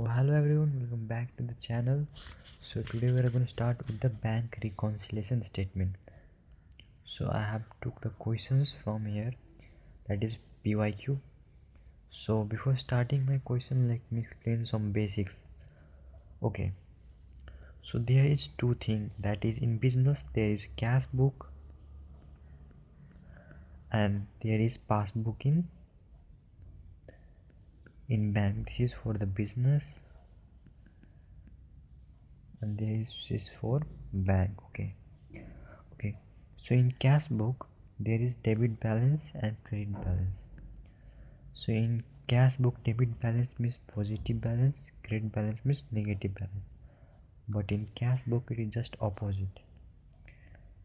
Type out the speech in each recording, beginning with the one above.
Hello everyone, welcome back to the channel. So today we are going to start with the bank reconciliation statement. So I have took the questions from here, that is PYQ. So before starting my question, let me explain some basics. Okay, so there is two things, that is in business there is cash book and there is passbook in bank. This is for the business and this is for bank. Okay, so in cash book there is debit balance and credit balance. So in cash book, debit balance means positive balance, credit balance means negative balance. But in cash book it is just opposite,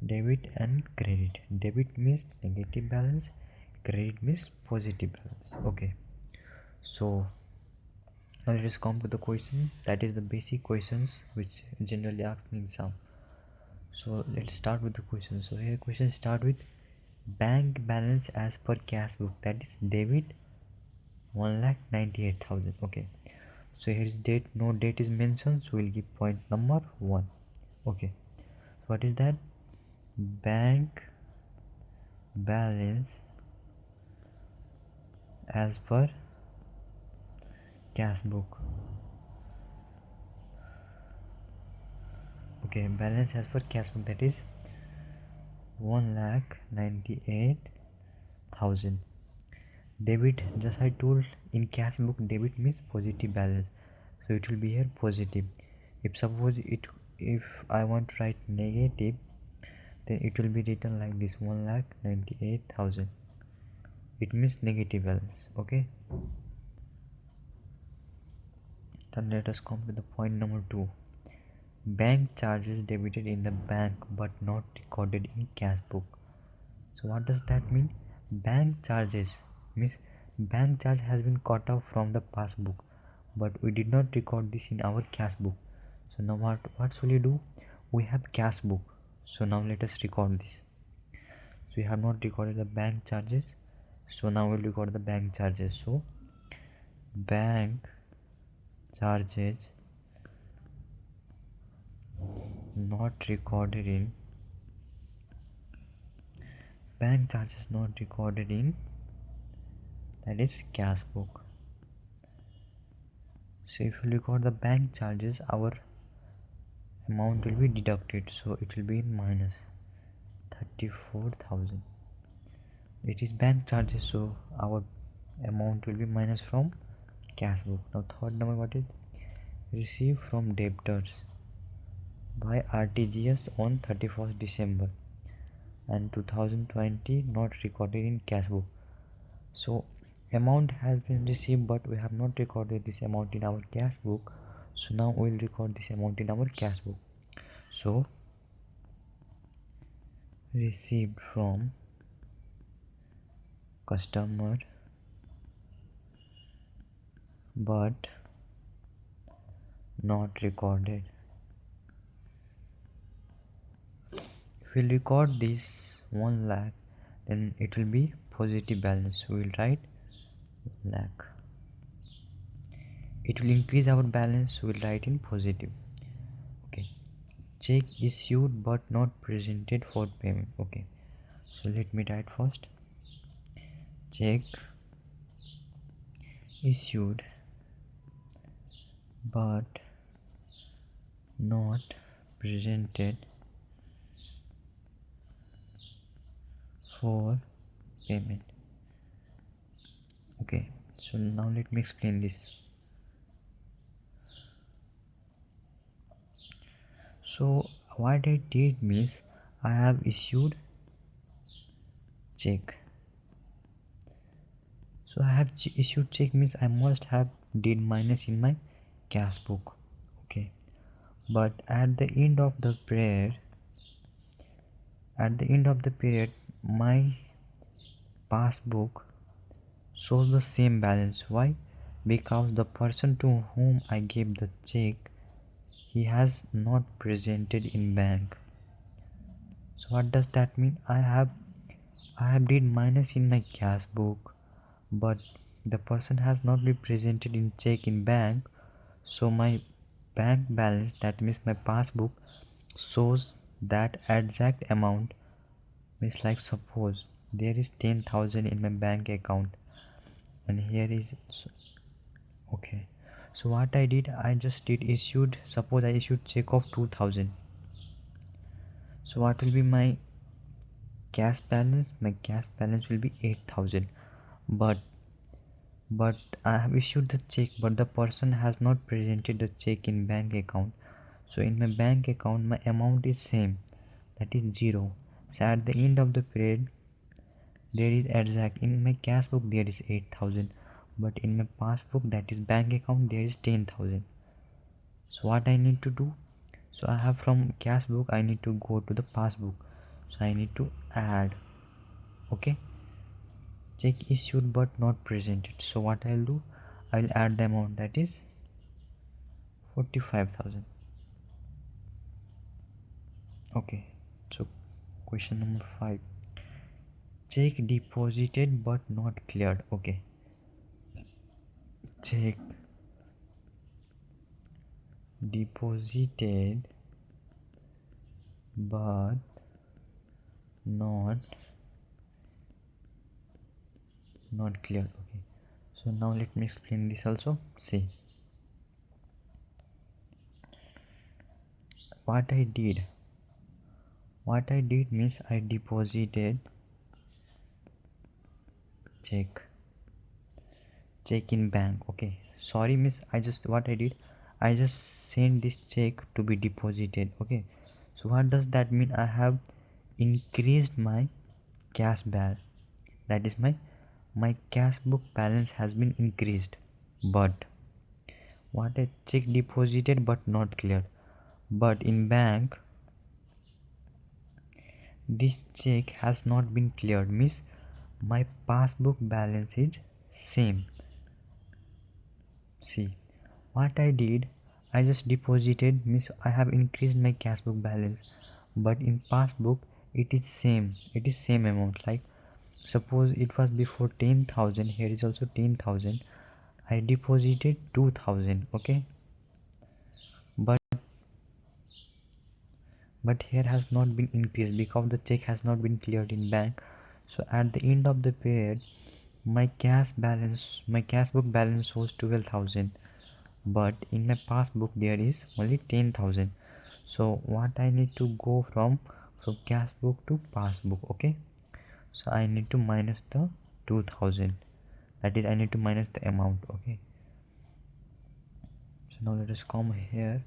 debit and credit. Debit means negative balance, credit means positive balance. Okay, so now let us come to the question, that is the basic questions which generally asked in exam. So let's start with the question. So here question start with bank balance as per cash book, that is debit 1,98,000. Okay, so here is date, no date is mentioned, so we'll give point number 1. Okay, what is that? Bank balance as per cash book. Okay, balance as per cash book, that is 1,98,000. Debit, just I told, in cash book debit means positive balance, so it will be here positive. If I want to write negative, then it will be written like this, 1,98,000. It means negative balance. Okay, then let us come to the point number 2. Bank charges debited in the bank but not recorded in cash book. So what does that mean? Bank charges means bank charge has been cut off from the passbook, but we did not record this in our cash book. So now what shall we do? We have cash book, so now let us record this. So we have not recorded the bank charges, so now we'll record the bank charges. So bank charges not recorded in that is cash book. So if you record the bank charges, our amount will be deducted, so it will be in minus 34,000. It is bank charges, so our amount will be minus from cash book. Now third number, what is received from debtors by RTGS on 31st December and 2020, not recorded in cash book. So amount has been received, but we have not recorded this amount in our cash book, so now we will record this amount in our cash book. So received from customer but not recorded. If we record this 1 lakh, then it will be positive balance, so we will write lakh. It will increase our balance, so we will write in positive. Okay, check issued but not presented for payment. Okay, so let me write first, check issued but not presented for payment. Okay, so now let me explain this. So what I did means I have issued check. So I have issued check means I must have did minus in my cash book. Okay, but at the end of the period, my passbook shows the same balance. Why? Because the person to whom I gave the check, he has not presented in bank. So what does that mean? I have did minus in my cash book, but the person has not been presented in check in bank, So my bank balance, that means my passbook, shows that exact amount. Means like suppose there is 10,000 in my bank account and here is okay. So what I did, I just did issued, suppose I issued check of 2,000. So what will be my cash balance? My cash balance will be 8,000. But I have issued the check, but the person has not presented the check in bank account. So in my bank account, my amount is same, that is 0. So at the end of the period, there is exact, in my cash book there is 8,000, but in my passbook, that is bank account, there is 10,000. So what I need to do? So I have from cash book, I need to go to the passbook. So I need to add, okay, check issued but not presented. So what I'll do, I'll add the amount, that is 45,000. Okay, so question number 5, check deposited but not cleared. Okay, check deposited but not cleared. Okay, so now let me explain this also. See what I did means I deposited check in bank. Okay, sorry miss, I just what I did, I just sent this check to be deposited. Okay, so what does that mean? I have increased my cash balance, that is my cash book balance has been increased. But what a check deposited but not cleared, but in bank this check has not been cleared, means my passbook balance is same. See what I did, I just deposited, means I have increased my cash book balance, but in passbook it is same amount. Like suppose it was before 10,000, here is also 10,000, I deposited 2,000. Okay, but here has not been increased because the check has not been cleared in bank. So at the end of the period, my cash book balance shows 12,000, but in my passbook there is only 10,000. So what I need to go from cash book to passbook. Okay, so I need to minus the 2,000, that is I need to minus the amount. Okay, so now let us come here,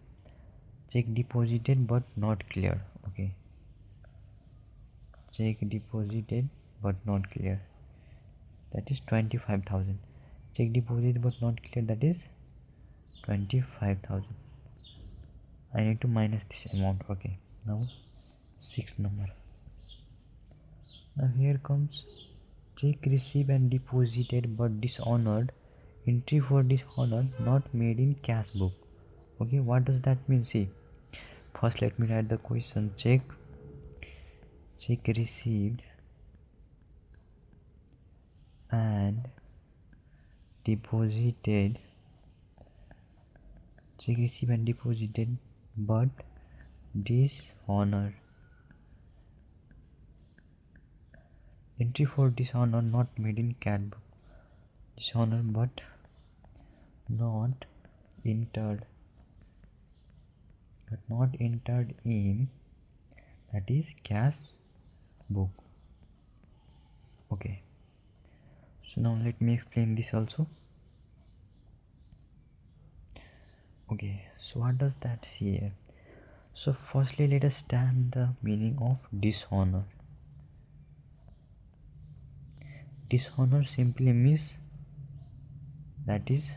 check deposited but not clear. Okay, check deposited but not clear, that is 25,000. Check deposited but not clear, that is 25,000. I need to minus this amount. Okay, now 6th number. Now here comes check received and deposited but dishonored, entry for dishonor not made in cash book. Okay, what does that mean? See, first let me write the question. Check received and deposited, check received and deposited but dishonor, entry for dishonor not made in cat book, dishonor but not entered in, that is cash book. Okay, so now let me explain this also. Okay, so what does that say here? So firstly let us understand the meaning of dishonor. Dishonor simply means, that is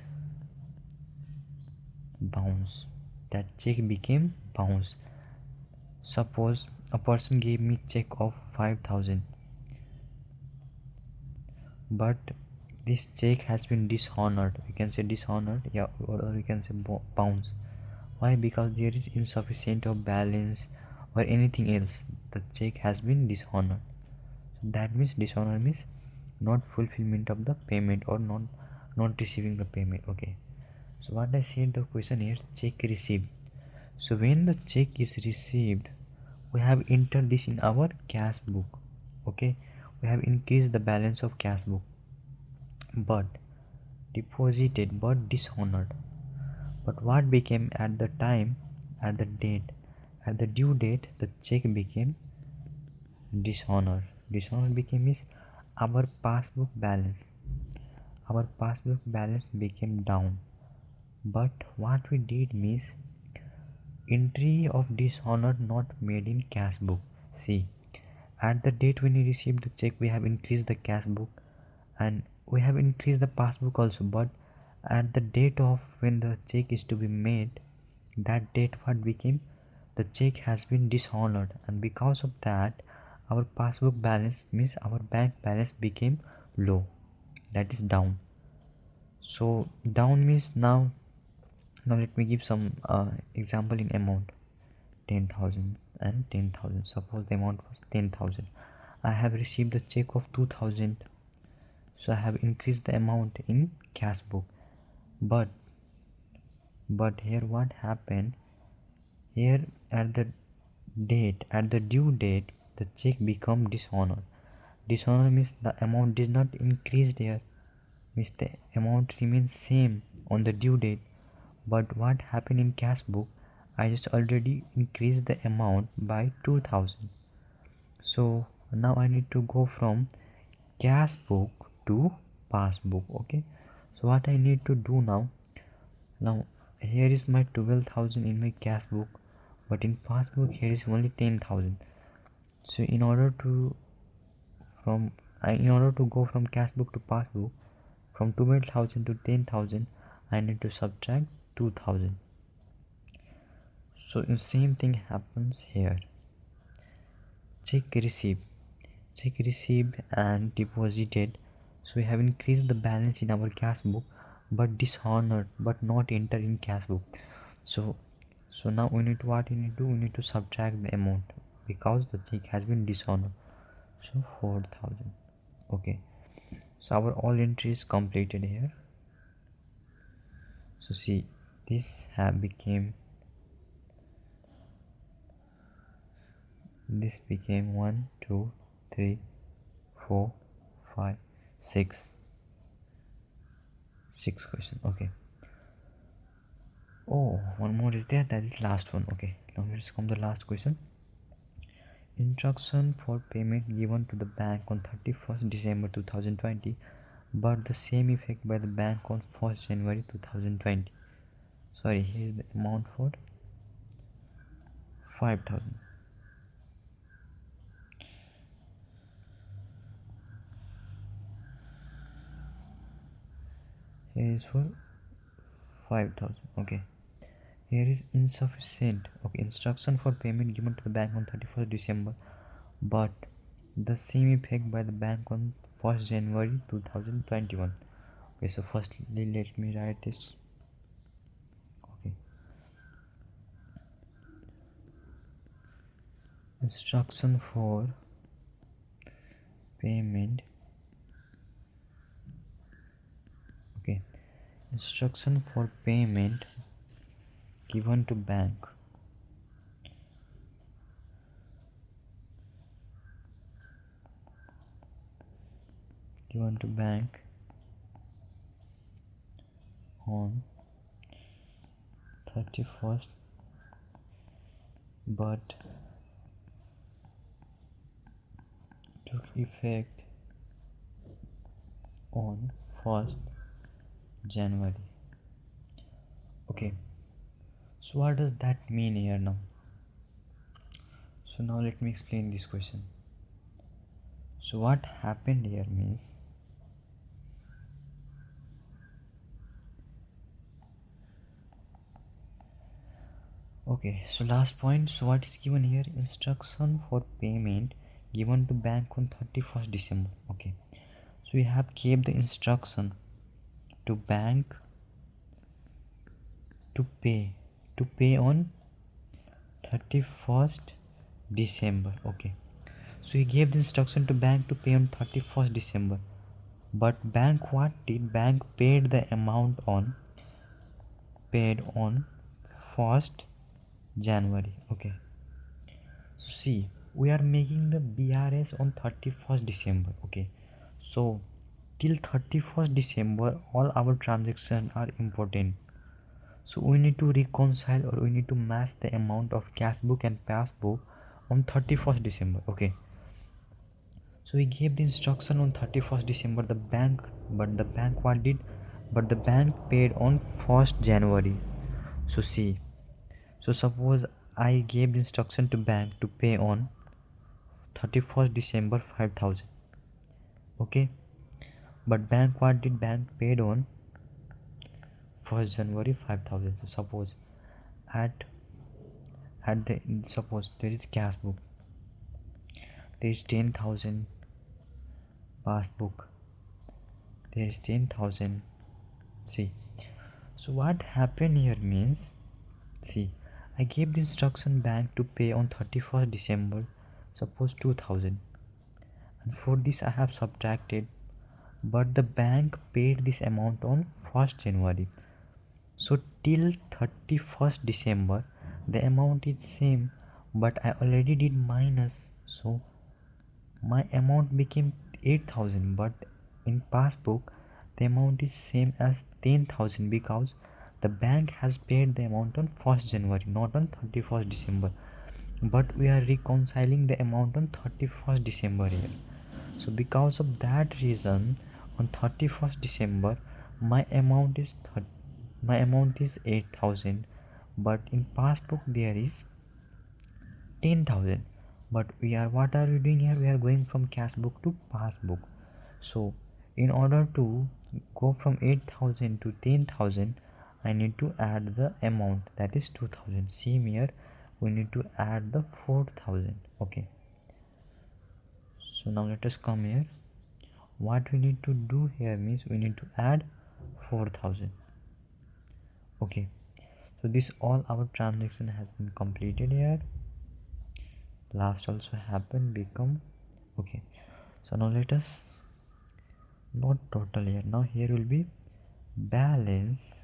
bounce, that check became bounce. Suppose a person gave me check of 5,000, but this check has been dishonored. We can say dishonored, yeah, or we can say bounce. Why? Because there is insufficient of balance or anything else, the check has been dishonored. So that means dishonor means not fulfillment of the payment or not receiving the payment. Okay, So what I said the question here, check received. So when the check is received, we have entered this in our cash book. Okay, we have increased the balance of cash book, but deposited but dishonored. But what became at the time, at the date, at the due date, the check became dishonored. Dishonored became is our passbook balance. Our passbook balance became down. But what we did means entry of dishonor not made in cash book. See, at the date when we received the check, we have increased the cash book and we have increased the passbook also. But at the date of when the check is to be made, that date what became, the check has been dishonored, and because of that, our passbook balance means our bank balance became low, that is down. So down means now let me give some example in amount. 10,000 and 10,000. Suppose the amount was 10,000. I have received a check of 2,000. So I have increased the amount in cash book. But here what happened? Here at the due date, the check become dishonored. Dishonor means the amount did not increase there. Means the amount remains same on the due date. But what happened in cash book, I just already increased the amount by 2,000. So now I need to go from cash book to passbook. Okay, so what I need to do now here is my 12,000 in my cash book, but in passbook here is only 10,000. So in order to go from cash book to passbook, from 12,000 to 10,000, I need to subtract 2,000. So the same thing happens here. Check received and deposited. So we have increased the balance in our cash book, but dishonored but not entered in cash book. So now we need to, what we need to do, we need to subtract the amount because the check has been dishonored. So 4,000. Okay, so our all entries completed here. So see, this became 1 2 3 4 5 6 question. Okay, oh, one more is there, that is last one. Okay, now let's come to the last question. Instruction for payment given to the bank on 31st December 2020, but the same effect by the bank on 1st January 2020. Sorry, here is the amount for 5,000. Here is for 5,000. Okay, here is insufficient. Okay, instruction for payment given to the bank on 31st December, but the same effect by the bank on 1st January 2021. Okay, so firstly let me write this. Okay, instruction for payment. Okay, instruction for payment given to bank on 31st, but took effect on 1st January. Okay, so what does that mean here now? So now let me explain this question. So what happened here means, okay, so last point. So what is given here? Instruction for payment given to bank on 31st December. Okay, so we have kept the instruction to bank to pay on 31st December. Okay, so he gave the instruction to bank to pay on 31st December, but bank what did? Bank paid the amount on paid on 1st January. Okay, so see, we are making the BRS on 31st December. Okay, so till 31st December all our transactions are important, so we need to reconcile or we need to match the amount of cash book and passbook on 31st December. Okay, so we gave the instruction on 31st December the bank, but the bank what did, but the bank paid on 1st January. So see, so suppose I gave the instruction to bank to pay on 31st December 5,000. Okay, but bank what did, bank paid on 1st January 5,000. So suppose at the, suppose there is cash book, there is 10,000 passbook, there is 10,000. See, so what happened here means, see, I gave the instruction bank to pay on 31st December, suppose 2,000, and for this I have subtracted, but the bank paid this amount on 1st January. So till 31st December the amount is same, but I already did minus, so my amount became 8,000, but in passbook the amount is same as 10,000 because the bank has paid the amount on 1st January, not on 31st December, but we are reconciling the amount on 31st December here. So because of that reason on 31st December my amount is 8,000, but in passbook there is 10,000. But we are, what are we doing here, we are going from cash book to passbook. So in order to go from 8,000 to 10,000 I need to add the amount, that is 2,000. Same here we need to add the 4,000. Okay, so now let us come here. What we need to do here means we need to add 4,000. Okay, so this all our transaction has been completed here. Last also happened, become okay. So now let us, not total here, now here will be balance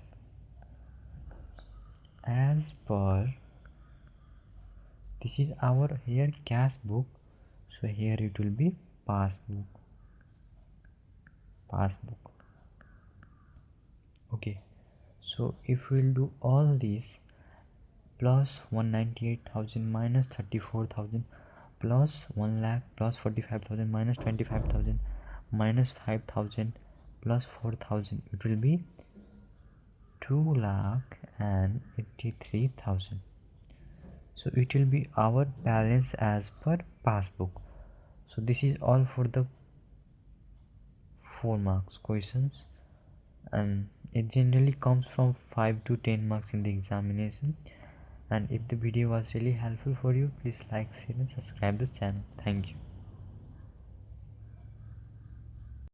as per, this is our here cash book, so here it will be passbook. Okay, so if we'll do all these, plus 198,000 minus 34,000 plus 1 lakh plus 45,000 minus 25,000 minus 5,000 plus 4,000, it will be 2,83,000. so it will be our balance as per passbook. So this is all for the 4 marks questions, and it generally comes from 5 to 10 marks in the examination. And if the video was really helpful for you, please like, share and subscribe the channel. Thank you.